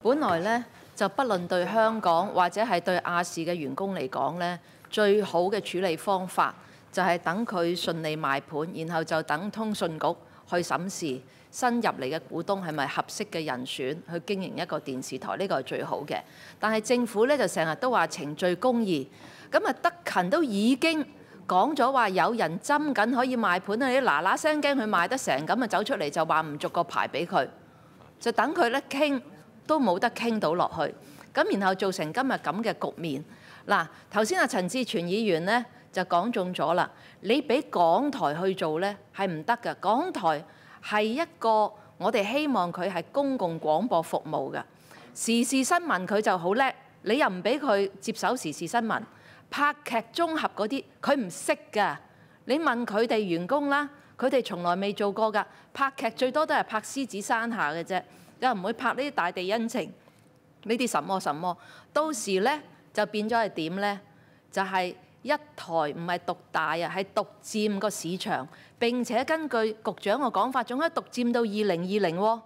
本來呢，就不論對香港或者係對亞視嘅員工嚟講呢，最好嘅處理方法就係等佢順利賣盤，然後就等通訊局去審視新入嚟嘅股東係咪合適嘅人選去經營一個電視台，呢個係最好嘅。但係政府呢，就成日都話程序公義，咁啊德勤都已經講咗話有人針緊可以賣盤啊，你嗱嗱聲驚佢賣得成咁啊，走出嚟就話唔續個牌俾佢，就等佢咧傾都冇得傾到落去，咁然後造成今日咁嘅局面。嗱，頭先阿陳志全議員呢就講中咗啦，你俾港台去做呢係唔得㗎，港台係一個我哋希望佢係公共廣播服務㗎，時事新聞佢就好叻，你又唔俾佢接手時事新聞。拍劇綜合嗰啲佢唔識㗎，你問佢哋員工啦，佢哋從來未做過㗎。拍劇最多都係拍獅子山下嘅啫，又唔會拍呢啲大地恩情呢啲什麼什麼。到時呢，就變咗係點呢？就係一台唔係獨大啊，係獨佔個市場，並且根據局長嘅講法，仲可以獨佔到2020喎。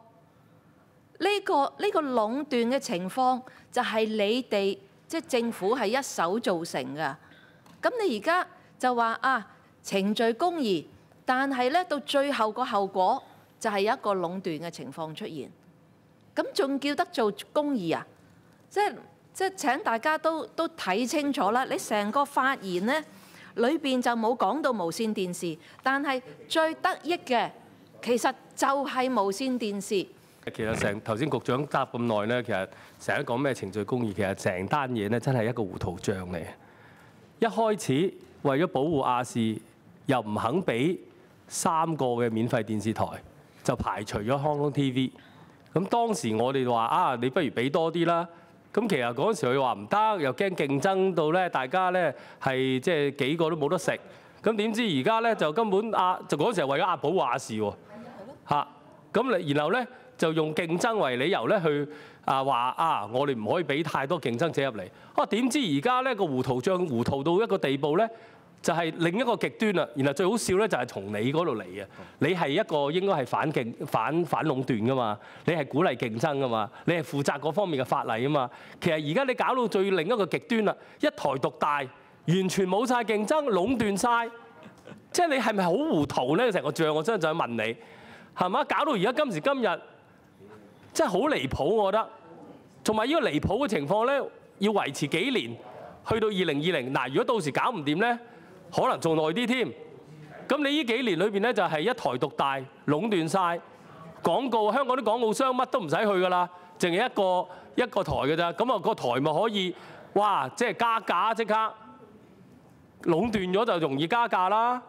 呢個壟斷嘅情況就係你哋。即係政府係一手造成㗎，咁你而家就話啊程序公義，但係咧到最後個後果就係有一個壟斷嘅情況出現，咁仲叫得做公義啊？即係請大家都睇清楚啦！你成個發言呢裏邊就冇講到無線電視，但係最得益嘅其實就係無線電視。其實頭先局長答咁耐咧，其實成日講咩程序公義，其實成單嘢咧真係一個糊塗帳嚟。一開始為咗保護亞視，又唔肯俾3個嘅免費電視台，就排除咗香港 TV。咁當時我哋話啊，你不如俾多啲啦。咁其實嗰陣時佢話唔得，又驚競爭到咧，大家咧係即係幾個都冇得食。咁點知而家咧就根本就嗰陣時係為咗保護亞視喎嚇。咁然後咧。就用競爭為理由咧，去話我哋唔可以俾太多競爭者入嚟。點知而家咧個糊塗帳糊塗到一個地步咧，就係另一個極端啦。然後最好笑咧就係從你嗰度嚟嘅，你係一個應該係反壟斷噶嘛，你係鼓勵競爭噶嘛，你係負責嗰方面嘅法例啊嘛。其實而家你搞到最另一個極端啦，一台獨大，完全冇晒競爭，壟斷晒。即係你係咪好糊塗咧？成個帳我真係就想問你，係嘛？搞到而家今時今日。真係好離譜，我覺得。同埋呢個離譜嘅情況咧，要維持幾年，去到2020。嗱，如果到時搞唔掂咧，可能仲耐啲添。咁你呢幾年裏邊咧，就係一台獨大，壟斷晒廣告。香港啲廣告商乜都唔使去㗎啦，淨係一個台㗎咋。咁個台咪可以，哇！即係加價即刻。壟斷咗就容易加價啦。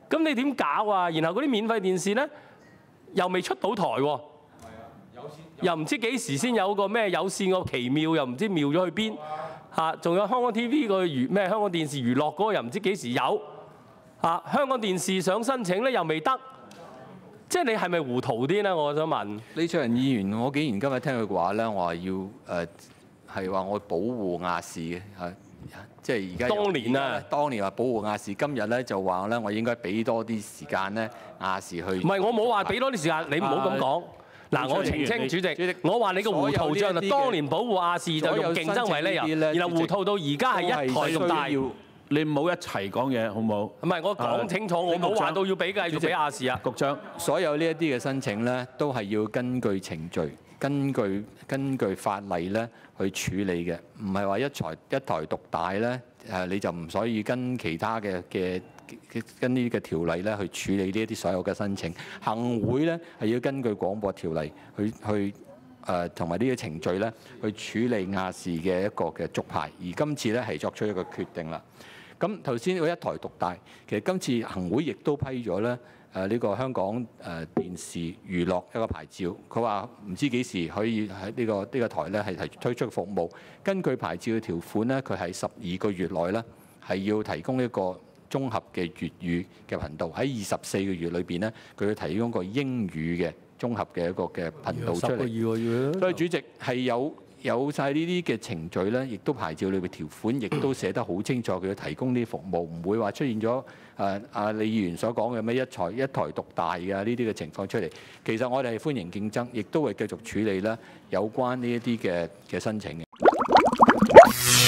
咁你點搞啊？然後嗰啲免費電視咧，又未出到台喎。又唔知幾時先有個咩有線個奇妙，又唔知妙咗去邊嚇？仲有香港 TV 個咩香港電視娛樂嗰個又唔知幾時有嚇？香港電視想申請咧又未得，即係你係咪糊塗啲咧？我想問李卓人議員，我既然今日聽佢嘅話咧，我話要係話我保護亞視嘅嚇，即係而家當年話保護亞視，今日咧就話咧我應該俾多啲時間咧亞視去。唔係我冇話俾多啲時間，你唔好咁講。嗱，我澄清主席，我話你個糊塗帳就當年保護亞視就用競爭為理由，然後糊塗到而家係一台獨大。你唔好一齊講嘢，好唔好？唔係，我講清楚，我冇話到要俾繼續俾亞視啊。局長，所有呢一啲嘅申請咧，都係要根據程序、根據法例咧去處理嘅，唔係話一台獨大咧你就唔可以跟其他跟呢啲嘅條例咧去處理呢一啲所有嘅申請。行會咧係要根據廣播條例去同埋呢啲程序咧去處理亞視嘅一個嘅續牌。而今次咧係作出一個決定啦。咁頭先嗰一台獨大，其實今次行會亦都批咗咧呢個香港電視娛樂一個牌照。佢話唔知幾時可以喺呢個台咧係推出服務。根據牌照嘅條款咧，佢喺12個月內咧係要提供一個綜合嘅粵語嘅頻道。喺24個月裏邊咧，佢要提供個英語嘅綜合嘅一個嘅頻道出嚟。所以主席係有有晒呢啲嘅程序咧，亦都牌照裏邊條款亦都寫得好清楚，佢要提供呢啲服務，唔會話出現咗李議員所講嘅咩一台獨大嘅呢啲嘅情況出嚟。其實我哋係歡迎競爭，亦都會繼續處理咧有關呢一啲嘅申請嘅。